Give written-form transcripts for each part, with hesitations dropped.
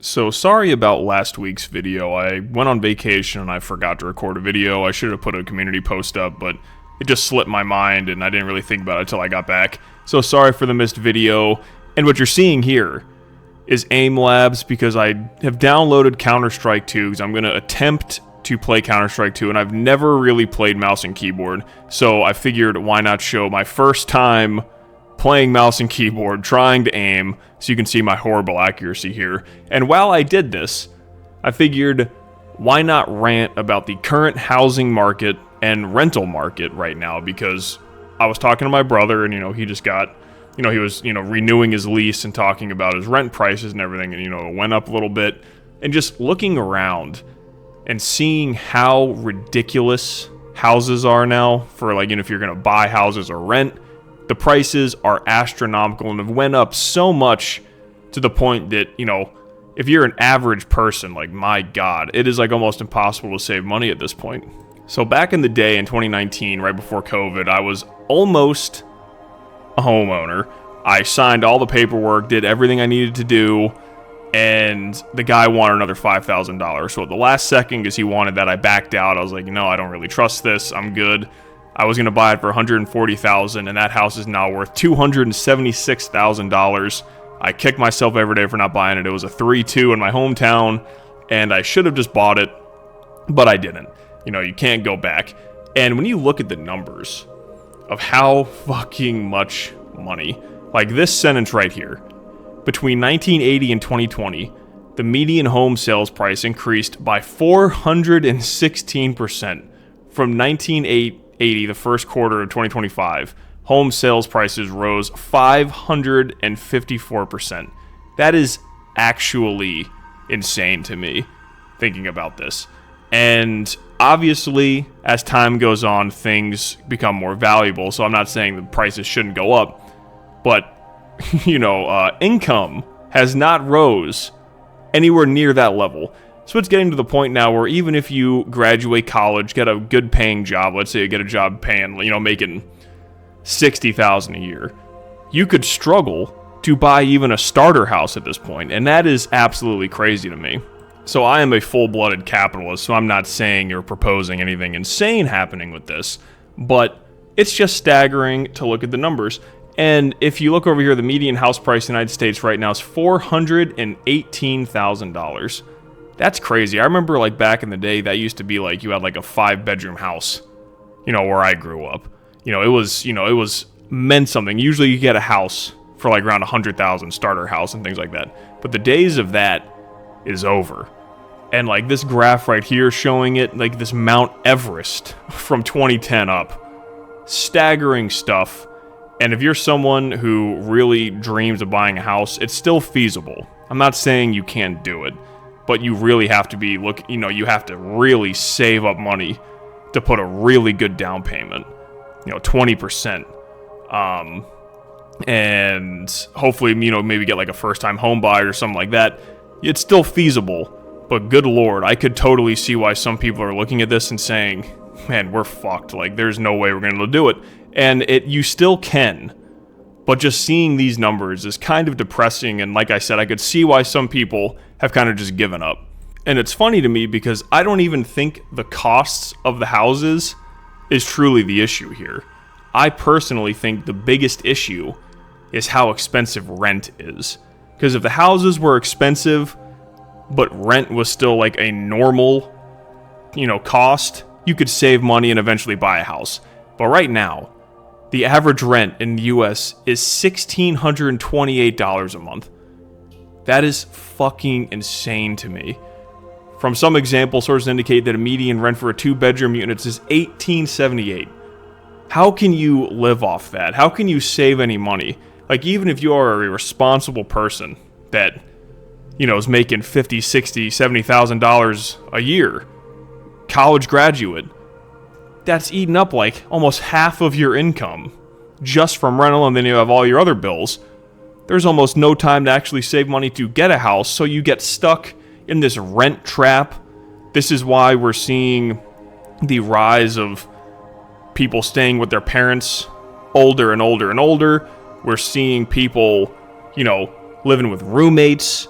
So sorry about last week's video. I went on vacation and I forgot to record a video. I should have put a community post up, but it just slipped my mind and I didn't really think about it until I got back. So sorry for the missed video. And what you're seeing here is Aim Labs because I have downloaded Counter-Strike 2 because I'm going to attempt to play Counter-Strike 2 and I've never really played mouse and keyboard. So I figured why not show my first time playing mouse and keyboard, trying to aim, so you can see my horrible accuracy here. And while I did this, I figured, why not rant about the current housing market and rental market right now? Because I was talking to my brother, and, he just got, he was, renewing his lease and talking about his rent prices and everything, and, it went up a little bit. And just looking around and seeing how ridiculous houses are now for, if you're going to buy houses or rent. The prices are astronomical and have went up so much to the point that, if you're an average person, my God, it is almost impossible to save money at this point. So back in the day in 2019, right before COVID, I was almost a homeowner. I signed all the paperwork, did everything I needed to do, and the guy wanted another $5,000. So at the last second, because he wanted that, I backed out. I was like, I don't really trust this. I'm good. I was going to buy it for $140,000, and that house is now worth $276,000. I kick myself every day for not buying it. It was a 3-2 in my hometown, and I should have just bought it, but I didn't. You can't go back. And when you look at the numbers of how fucking much money, this sentence right here, between 1980 and 2020, the median home sales price increased by 416% from 1980, the first quarter of 2025, home sales prices rose 554%. That is actually insane to me, thinking about this. And obviously, as time goes on, things become more valuable. So I'm not saying the prices shouldn't go up, but income has not rose anywhere near that level. So it's getting to the point now where even if you graduate college, get a good paying job, let's say you get a job paying, making $60,000 a year, you could struggle to buy even a starter house at this point, and that is absolutely crazy to me. So I am a full-blooded capitalist, so I'm not saying or proposing anything insane happening with this, but it's just staggering to look at the numbers. And if you look over here, the median house price in the United States right now is $418,000. That's crazy. I remember back in the day that used to be you had a 5-bedroom house, where I grew up. It was meant something. Usually you get a house for around $100,000 starter house and things like that. But the days of that is over. And this graph right here showing it, this Mount Everest from 2010 up. Staggering stuff. And if you're someone who really dreams of buying a house, it's still feasible. I'm not saying you can't do it. But you really have to you have to really save up money to put a really good down payment, 20%. And hopefully, maybe get a first-time home buyer or something like that. It's still feasible, but good Lord, I could totally see why some people are looking at this and saying, man, we're fucked. There's no way we're going to do it. And you still can. But just seeing these numbers is kind of depressing, and like I said, I could see why some people have kind of just given up. And it's funny to me because I don't even think the costs of the houses is truly the issue here. I personally think the biggest issue is how expensive rent is. Because if the houses were expensive, but rent was still a normal, cost, you could save money and eventually buy a house. But right now, the average rent in the US is $1,628 a month. That is fucking insane to me. From some example sources indicate that a median rent for a 2-bedroom unit is $1,878. How can you live off that? How can you save any money? Even if you are a responsible person that, is making $50,000, $60,000, $70,000 a year, college graduate, that's eating up almost half of your income just from rental, and then you have all your other bills. There's almost no time to actually save money to get a house, so you get stuck in this rent trap. This is why we're seeing the rise of people staying with their parents older and older and older. We're seeing people, living with roommates.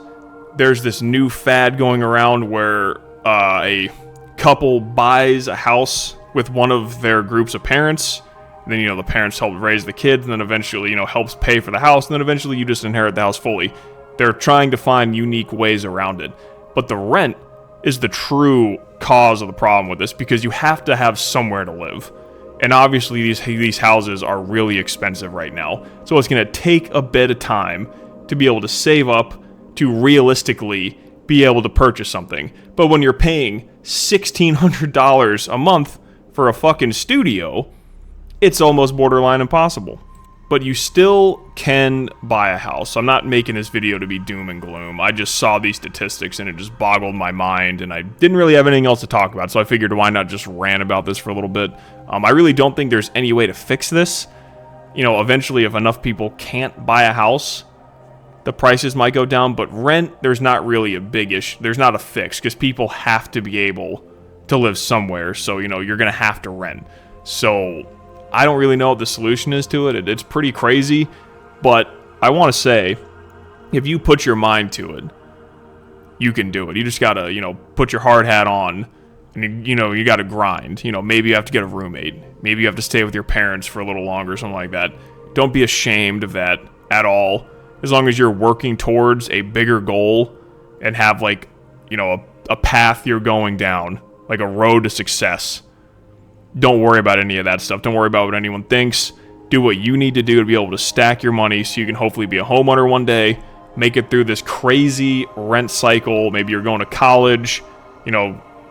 there's this new fad going around where a couple buys a house with one of their groups of parents. And then, the parents help raise the kids, and then eventually, helps pay for the house, and then eventually you just inherit the house fully. They're trying to find unique ways around it. But the rent is the true cause of the problem with this, because you have to have somewhere to live. And obviously these houses are really expensive right now. So it's going to take a bit of time to be able to save up to realistically be able to purchase something. But when you're paying $1,600 a month for a fucking studio, it's almost borderline impossible. But you still can buy a house. I'm not making this video to be doom and gloom. I just saw these statistics and it just boggled my mind, and I didn't really have anything else to talk about, so I figured why not just rant about this for a little bit. I really don't think there's any way to fix this. Eventually if enough people can't buy a house, the prices might go down, but rent, there's not really a big issue. There's not a fix, because people have to be able to live somewhere, so, you're going to have to rent. So I don't really know what the solution is to it. It's pretty crazy, but I want to say, if you put your mind to it, you can do it. You just got to, put your hard hat on, and, you got to grind. Maybe you have to get a roommate. Maybe you have to stay with your parents for a little longer, something like that. Don't be ashamed of that at all, as long as you're working towards a bigger goal and have, a path you're going down, like a road to success. Don't worry about any of that stuff. Don't worry about what anyone thinks. Do what you need to do to be able to stack your money so you can hopefully be a homeowner one day, make it through this crazy rent cycle. Maybe you're going to college.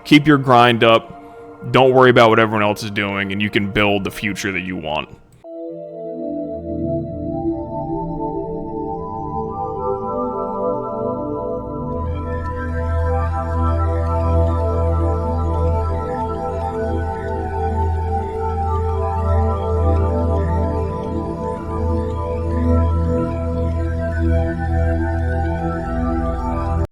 Keep your grind up. Don't worry about what everyone else is doing, and you can build the future that you want.